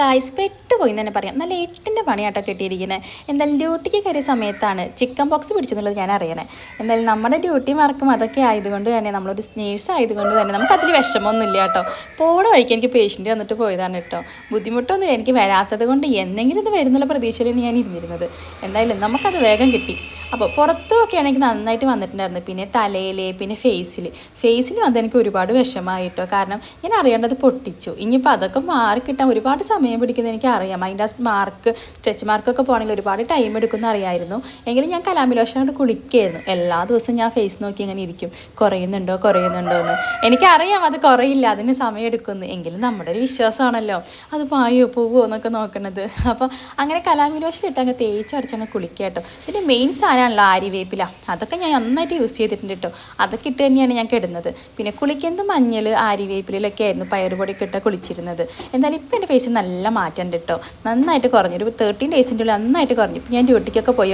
Guys പെട്ടുപോയി എന്ന് തന്നെ പറയാം. നല്ല 8ൻ്റെ പണിയാട്ടോ കിട്ടിയിരിക്കുന്നത്. എന്തായാലും ഡ്യൂട്ടിക്ക് കയറിയ സമയത്താണ് ചിക്കൻ ബോക്സ് പിടിച്ചെന്നുള്ളത് ഞാൻ അറിയണേ. എന്തായാലും നമ്മുടെ ഡ്യൂട്ടി മാർക്കും അതൊക്കെ ആയതുകൊണ്ട് തന്നെ നമ്മളൊരു നേഴ്സ് ആയതുകൊണ്ട് തന്നെ നമുക്കതിൽ വിഷമമൊന്നുമില്ല കേട്ടോ. പോണ വഴിക്ക് എനിക്ക് പേഷ്യൻ്റ് വന്നിട്ട് പോയതാണ് കേട്ടോ. ബുദ്ധിമുട്ടൊന്നും എനിക്ക് വരാത്തത് കൊണ്ട് എന്തെങ്കിലും ഇത് വരുന്നുള്ള പ്രതീക്ഷയിലാണ് ഞാൻ ഇരുന്നിരുന്നത്. എന്തായാലും നമുക്കത് വേഗം കിട്ടി. അപ്പോൾ പുറത്തുമൊക്കെ ആണെങ്കിൽ നന്നായിട്ട് വന്നിട്ടുണ്ടായിരുന്നു. പിന്നെ തലയിൽ പിന്നെ ഫേസിൽ വന്ന് എനിക്ക് ഒരുപാട് വിഷമമായിട്ടോ. കാരണം ഞാൻ അറിയേണ്ടത് പൊട്ടിച്ചു. ഇനിയിപ്പോൾ അതൊക്കെ മാറി കിട്ടാൻ ഒരുപാട് സമയം പിടിക്കുന്നത് എനിക്ക് അറിയാം. അതിൻ്റെ സ്ട്രെച്ച് മാർക്കൊക്കെ പോകണമെങ്കിൽ ഒരുപാട് ടൈം എടുക്കുമെന്ന് അറിയാമായിരുന്നു. എങ്കിലും ഞാൻ കലാമിലോഷൻ കൊണ്ട് കുളിക്കുകയായിരുന്നു. എല്ലാ ദിവസവും ഞാൻ ഫേസ് നോക്കി ഇങ്ങനെ ഇരിക്കും, കുറയുന്നുണ്ടോ എന്ന്. എനിക്കറിയാം അത് കുറയില്ല, അതിന് സമയം എടുക്കുന്നു. എങ്കിലും നമ്മുടെ ഒരു വിശ്വാസമാണല്ലോ അത് പായോ പോവോ എന്നൊക്കെ നോക്കണത്. അപ്പോൾ അങ്ങനെ കലാമിലോഷൻ ഇട്ട് അങ്ങ് തേച്ചടിച്ചങ്ങ് കുളിക്കുക കേട്ടോ. പിന്നെ മെയിൻ സാധനമാണല്ലോ ആര്യവേപ്പില, അതൊക്കെ ഞാൻ നന്നായിട്ട് യൂസ് ചെയ്തിട്ടുണ്ട് കേട്ടോ. അതൊക്കെ ഇട്ട് തന്നെയാണ് ഞാൻ കിടുന്നത്. പിന്നെ കുളിക്കുന്നത് മഞ്ഞൾ ആര്യവേപ്പിലൊക്കെ ആയിരുന്നു പയറുപൊടിയൊക്കെ ഇട്ട് കുളിച്ചിരുന്നത്. എന്തായാലും ഇപ്പം എൻ്റെ ഫേസിൽ നല്ല മാറ്റം ഉണ്ട് കേട്ടോ. നന്നായിട്ട് കുറഞ്ഞു. ഒരു 13 ഡേയ്സിൻ്റെ ഉള്ളിൽ നന്നായിട്ട് കുറഞ്ഞു. ഇപ്പം ഞാൻ ഡ്യൂട്ടിക്കൊക്കെ പോയി